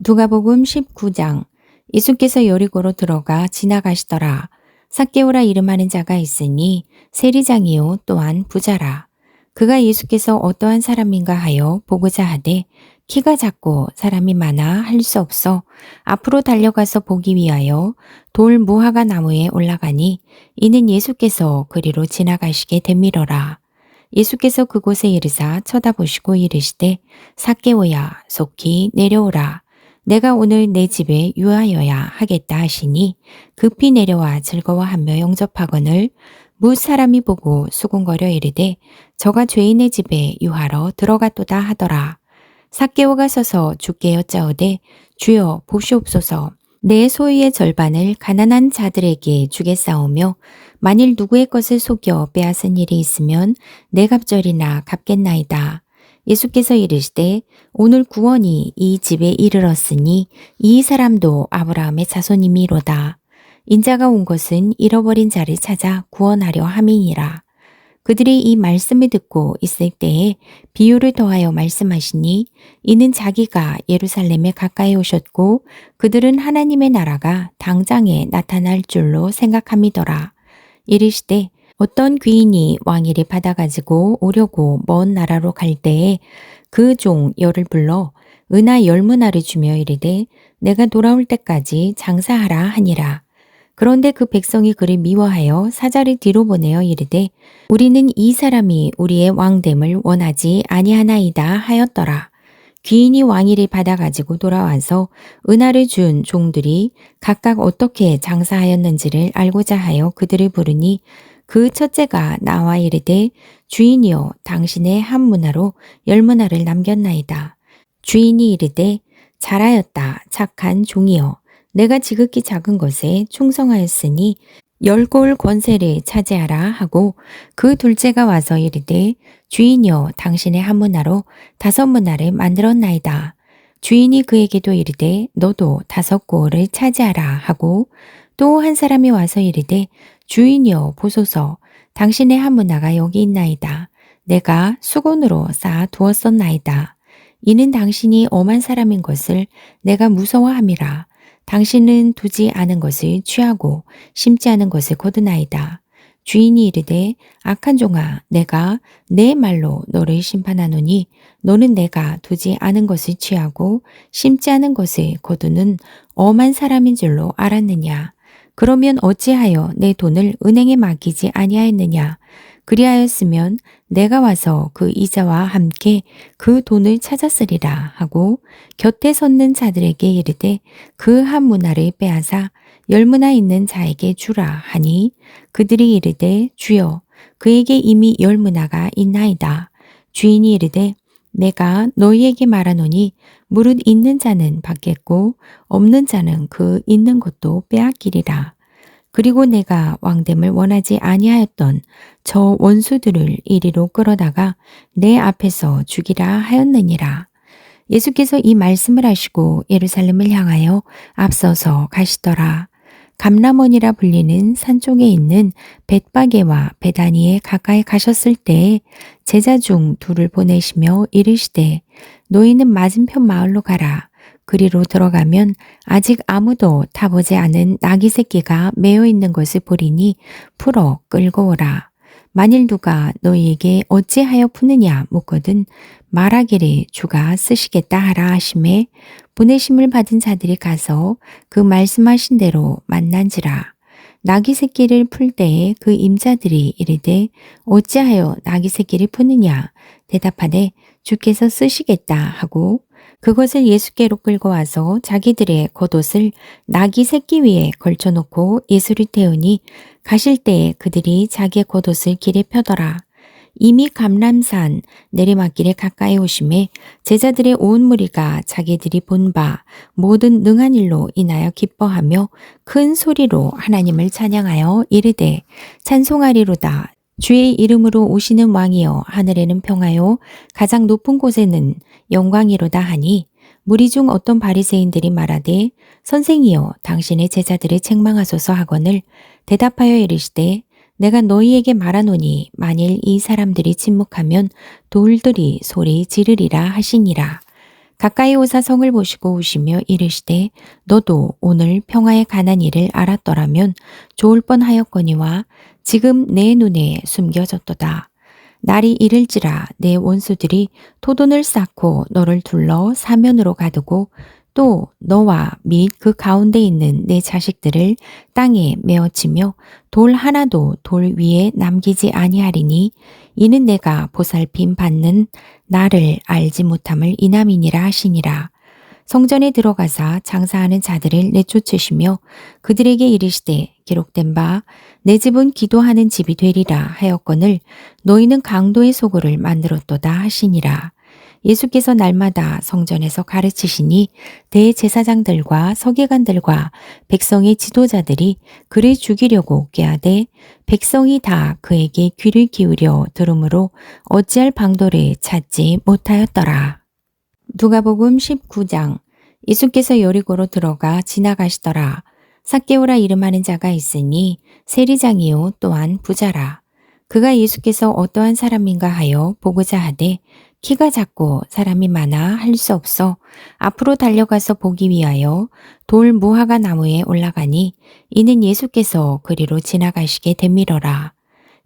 누가복음 19장. 예수께서 여리고로 들어가 지나가시더라. 삭개오라 이름하는 자가 있으니 세리장이요 또한 부자라. 그가 예수께서 어떠한 사람인가 하여 보고자 하되 키가 작고 사람이 많아 할 수 없어 앞으로 달려가서 보기 위하여 돌 무화과 나무에 올라가니 이는 예수께서 그리로 지나가시게 되밀어라. 예수께서 그곳에 이르사 쳐다보시고 이르시되 삭개오야 속히 내려오라. 내가 오늘 내 집에 유하여야 하겠다 하시니 급히 내려와 즐거워하며 영접하거늘 무 사람이 보고 수군거려 이르되 저가 죄인의 집에 유하러 들어갔도다 하더라. 삭개오가 서서 주께 여짜오되 주여 보시옵소서. 내 소유의 절반을 가난한 자들에게 주겠사오며 만일 누구의 것을 속여 빼앗은 일이 있으면 내 갑절이나 갚겠나이다. 예수께서 이르시되 오늘 구원이 이 집에 이르렀으니 이 사람도 아브라함의 자손이미로다. 인자가 온 것은 잃어버린 자를 찾아 구원하려 함이니라. 그들이 이 말씀을 듣고 있을 때에 비유를 더하여 말씀하시니 이는 자기가 예루살렘에 가까이 오셨고 그들은 하나님의 나라가 당장에 나타날 줄로 생각함이더라. 이르시되 어떤 귀인이 왕위를 받아가지고 오려고 먼 나라로 갈 때에 그 종 열을 불러 은하 10문화를 주며 이르되 내가 돌아올 때까지 장사하라 하니라. 그런데 그 백성이 그를 미워하여 사자를 뒤로 보내어 이르되 우리는 이 사람이 우리의 왕됨을 원하지 아니하나이다 하였더라. 귀인이 왕위를 받아가지고 돌아와서 은하를 준 종들이 각각 어떻게 장사하였는지를 알고자 하여 그들을 부르니 그 첫째가 나와 이르되 주인이여 당신의 한 문화로 10문화를 남겼나이다. 주인이 이르되 잘하였다 착한 종이여 내가 지극히 작은 것에 충성하였으니 10골 권세를 차지하라 하고 그 둘째가 와서 이르되 주인이여 당신의 한 문화로 5문화를 만들었나이다. 주인이 그에게도 이르되 너도 5골을 차지하라 하고 또 한 사람이 와서 이르되 주인이여 보소서 당신의 한 문화가 여기 있나이다. 내가 수건으로 쌓아 두었었나이다. 이는 당신이 엄한 사람인 것을 내가 무서워함이라. 당신은 두지 않은 것을 취하고 심지 않은 것을 거두나이다. 주인이 이르되 악한 종아 내가 내 말로 너를 심판하노니 너는 내가 두지 않은 것을 취하고 심지 않은 것을 거두는 엄한 사람인 줄로 알았느냐. 그러면 어찌하여 내 돈을 은행에 맡기지 아니하였느냐. 그리하였으면 내가 와서 그 이자와 함께 그 돈을 찾았으리라 하고 곁에 섰는 자들에게 이르되 그 한 문화를 빼앗아 10문화 있는 자에게 주라 하니 그들이 이르되 주여 그에게 이미 10문화가 있나이다. 주인이 이르되 내가 너희에게 말하노니 무릇 있는 자는 받겠고 없는 자는 그 있는 것도 빼앗기리라. 그리고 내가 왕됨을 원하지 아니하였던 저 원수들을 이리로 끌어다가 내 앞에서 죽이라 하였느니라. 예수께서 이 말씀을 하시고 예루살렘을 향하여 앞서서 가시더라. 감람원이라 불리는 산 쪽에 있는 벳바게와 베다니에 가까이 가셨을 때에 제자 중 둘을 보내시며 이르시되 너희는 맞은편 마을로 가라. 그리로 들어가면 아직 아무도 타보지 않은 나귀 새끼가 매어 있는 것을 보리니 풀어 끌고 오라. 만일 누가 너희에게 어찌하여 푸느냐 묻거든 말하기를 주가 쓰시겠다 하라 하심에 보내심을 받은 자들이 가서 그 말씀하신 대로 만난지라. 나귀 새끼를 풀 때에 그 임자들이 이르되 어찌하여 나귀 새끼를 푸느냐 대답하되 주께서 쓰시겠다 하고 그것을 예수께로 끌고 와서 자기들의 겉옷을 나귀 새끼 위에 걸쳐놓고 예수를 태우니 가실 때에 그들이 자기의 겉옷을 길에 펴더라. 이미 감람산 내리막길에 가까이 오심에 제자들의 온 무리가 자기들이 본 바 모든 능한 일로 인하여 기뻐하며 큰 소리로 하나님을 찬양하여 이르되 찬송하리로다. 주의 이름으로 오시는 왕이여 하늘에는 평화요 가장 높은 곳에는 영광이로다 하니 무리 중 어떤 바리새인들이 말하되 선생이여 당신의 제자들을 책망하소서 하거늘 대답하여 이르시되 내가 너희에게 말하노니 만일 이 사람들이 침묵하면 돌들이 소리 지르리라 하시니라. 가까이 오사 성을 보시고 우시며 이르시되 너도 오늘 평화에 관한 일을 알았더라면 좋을 뻔하였거니와 지금 내 눈에 숨겨졌도다. 날이 이를지라 내 원수들이 토돈을 쌓고 너를 둘러 사면으로 가두고 또 너와 및 그 가운데 있는 내 자식들을 땅에 메어치며 돌 하나도 돌 위에 남기지 아니하리니 이는 내가 보살핌 받는 나를 알지 못함을 인함이니라 하시니라. 성전에 들어가사 장사하는 자들을 내쫓으시며 그들에게 이르시되 기록된 바 내 집은 기도하는 집이 되리라 하였거늘 너희는 강도의 소굴을 만들었도다 하시니라. 예수께서 날마다 성전에서 가르치시니 대제사장들과 서기관들과 백성의 지도자들이 그를 죽이려고 꾀하되 백성이 다 그에게 귀를 기울여 들으므로 어찌할 방도를 찾지 못하였더라. 누가복음 19장. 예수께서 여리고로 들어가 지나가시더라. 삭개오라 이름하는 자가 있으니 세리장이요 또한 부자라. 그가 예수께서 어떠한 사람인가 하여 보고자 하되 키가 작고 사람이 많아 할 수 없어 앞으로 달려가서 보기 위하여 돌 무화과 나무에 올라가니 이는 예수께서 그리로 지나가시게 되밀어라.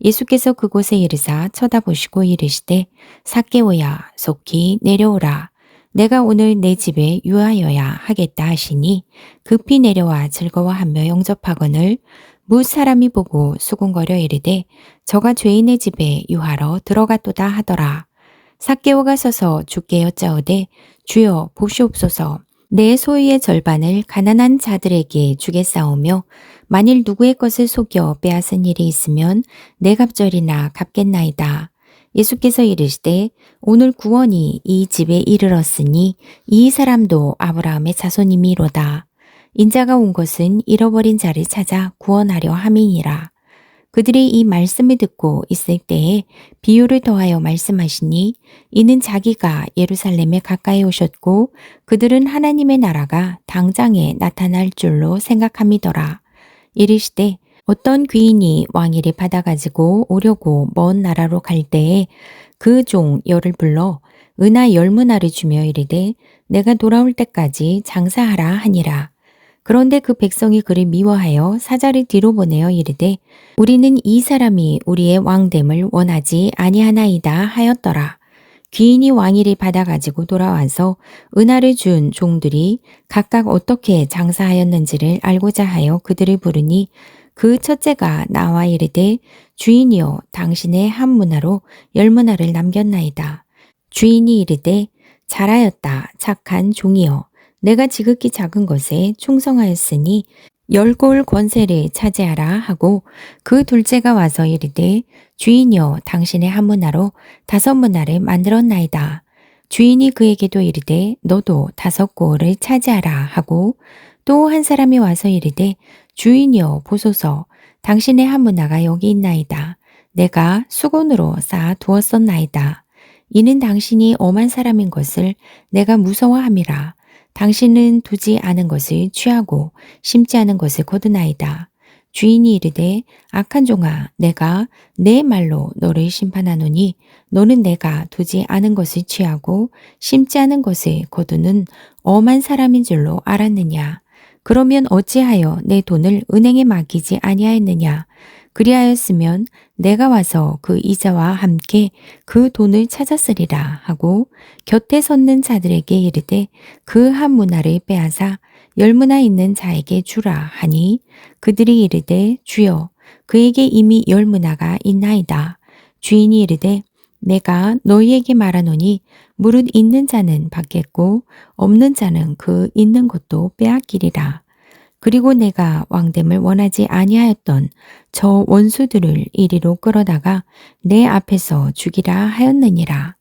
예수께서 그곳에 이르사 쳐다보시고 이르시되 삭개오야 속히 내려오라. 내가 오늘 내 집에 유하여야 하겠다 하시니 급히 내려와 즐거워하며 영접하거늘 무 사람이 보고 수군거려 이르되 저가 죄인의 집에 유하러 들어갔도다 하더라. 삭개오가 서서 주께 여짜오되 주여 보시옵소서. 내 소유의 절반을 가난한 자들에게 주겠사오며 만일 누구의 것을 속여 빼앗은 일이 있으면 내 갑절이나 갚겠나이다. 예수께서 이르시되 오늘 구원이 이 집에 이르렀으니 이 사람도 아브라함의 자손이미로다. 인자가 온 것은 잃어버린 자를 찾아 구원하려 함이니라. 그들이 이 말씀을 듣고 있을 때에 비유를 더하여 말씀하시니 이는 자기가 예루살렘에 가까이 오셨고 그들은 하나님의 나라가 당장에 나타날 줄로 생각함이더라. 이르시되 어떤 귀인이 왕위를 받아가지고 오려고 먼 나라로 갈 때에 그 종 열을 불러 은하 10문화를 주며 이르되 내가 돌아올 때까지 장사하라 하니라. 그런데 그 백성이 그를 미워하여 사자를 뒤로 보내어 이르되 우리는 이 사람이 우리의 왕됨을 원하지 아니하나이다 하였더라. 귀인이 왕위를 받아가지고 돌아와서 은하를 준 종들이 각각 어떻게 장사하였는지를 알고자 하여 그들을 부르니 그 첫째가 나와 이르되 주인이여 당신의 한 문화로 10문화를 남겼나이다. 주인이 이르되 잘하였다 착한 종이여 내가 지극히 작은 것에 충성하였으니 10골 권세를 차지하라 하고 그 둘째가 와서 이르되 주인이여 당신의 한 문화로 5문화를 만들었나이다. 주인이 그에게도 이르되 너도 5골을 차지하라 하고 또 한 사람이 와서 이르되 주인이여 보소서 당신의 한 문화가 여기 있나이다. 내가 수건으로 쌓아 두었었나이다. 이는 당신이 엄한 사람인 것을 내가 무서워함이라. 당신은 두지 않은 것을 취하고 심지 않은 것을 거두나이다. 주인이 이르되 악한 종아 내가 내 말로 너를 심판하노니 너는 내가 두지 않은 것을 취하고 심지 않은 것을 거두는 엄한 사람인 줄로 알았느냐. 그러면 어찌하여 내 돈을 은행에 맡기지 아니하였느냐. 그리하였으면 내가 와서 그 이자와 함께 그 돈을 찾았으리라 하고 곁에 섰는 자들에게 이르되 그 한 문화를 빼앗아 10문화 있는 자에게 주라 하니 그들이 이르되 주여 그에게 이미 10문화가 있나이다. 주인이 이르되 내가 너희에게 말하노니 무릇 있는 자는 받겠고 없는 자는 그 있는 것도 빼앗기리라. 그리고 내가 왕됨을 원하지 아니하였던 저 원수들을 이리로 끌어다가 내 앞에서 죽이라 하였느니라.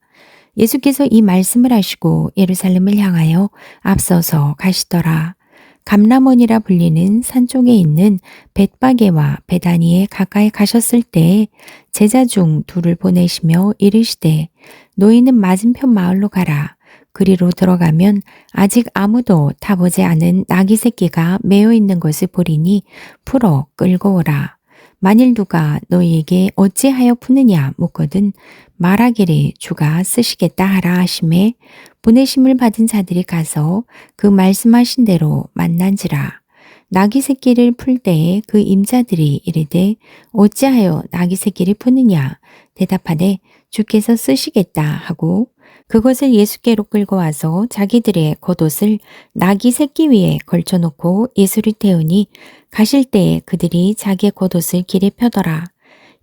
예수께서 이 말씀을 하시고 예루살렘을 향하여 앞서서 가시더라. 감람원이라 불리는 산 쪽에 있는 벳바게와 베다니에 가까이 가셨을 때에 제자 중 둘을 보내시며 이르시되 너희는 맞은편 마을로 가라. 그리로 들어가면 아직 아무도 타보지 않은 나귀 새끼가 매어 있는 것을 보리니 풀어 끌고 오라. 만일 누가 너희에게 어찌하여 푸느냐 묻거든 말하기를 주가 쓰시겠다 하라 하심에 보내심을 받은 자들이 가서 그 말씀하신 대로 만난지라. 나귀 새끼를 풀 때에 그 임자들이 이르되 어찌하여 나귀 새끼를 푸느냐 대답하되 주께서 쓰시겠다 하고 그것을 예수께로 끌고 와서 자기들의 겉옷을 나귀 새끼 위에 걸쳐놓고 예수를 태우니 가실 때에 그들이 자기의 겉옷을 길에 펴더라.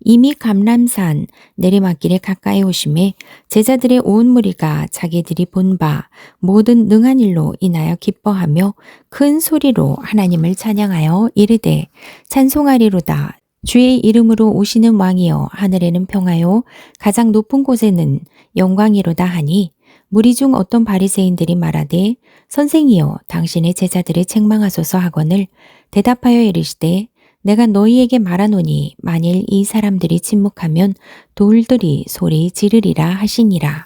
이미 감람산 내리막길에 가까이 오심에 제자들의 온 무리가 자기들이 본 바 모든 능한 일로 인하여 기뻐하며 큰 소리로 하나님을 찬양하여 이르되 찬송하리로다. 주의 이름으로 오시는 왕이여 하늘에는 평화요 가장 높은 곳에는 영광이로다 하니 무리 중 어떤 바리새인들이 말하되 선생이여 당신의 제자들을 책망하소서 하거늘 대답하여 이르시되 내가 너희에게 말하노니 만일 이 사람들이 침묵하면 돌들이 소리 지르리라 하시니라.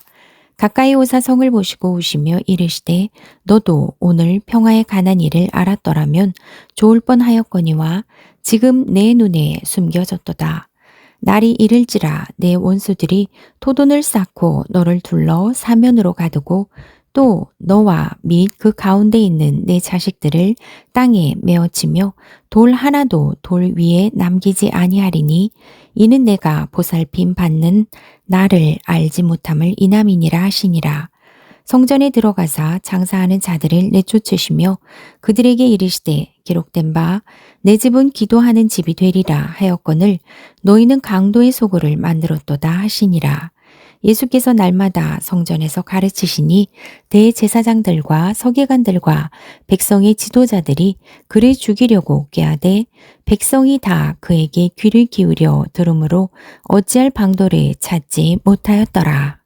가까이 오사 성을 보시고 우시며 이르시되 너도 오늘 평화에 관한 일을 알았더라면 좋을 뻔하였거니와 지금 내 눈에 숨겨졌도다. 날이 이를지라 내 원수들이 토돈을 쌓고 너를 둘러 사면으로 가두고 또 너와 및 그 가운데 있는 내 자식들을 땅에 메어치며 돌 하나도 돌 위에 남기지 아니하리니 이는 내가 보살핌 받는 나를 알지 못함을 인함이니라 하시니라. 성전에 들어가사 장사하는 자들을 내쫓으시며 그들에게 이르시되 기록된 바 내 집은 기도하는 집이 되리라 하였거늘 너희는 강도의 소굴을 만들었도다 하시니라. 예수께서 날마다 성전에서 가르치시니 대제사장들과 서기관들과 백성의 지도자들이 그를 죽이려고 꾀하되 백성이 다 그에게 귀를 기울여 들으므로 어찌할 방도를 찾지 못하였더라.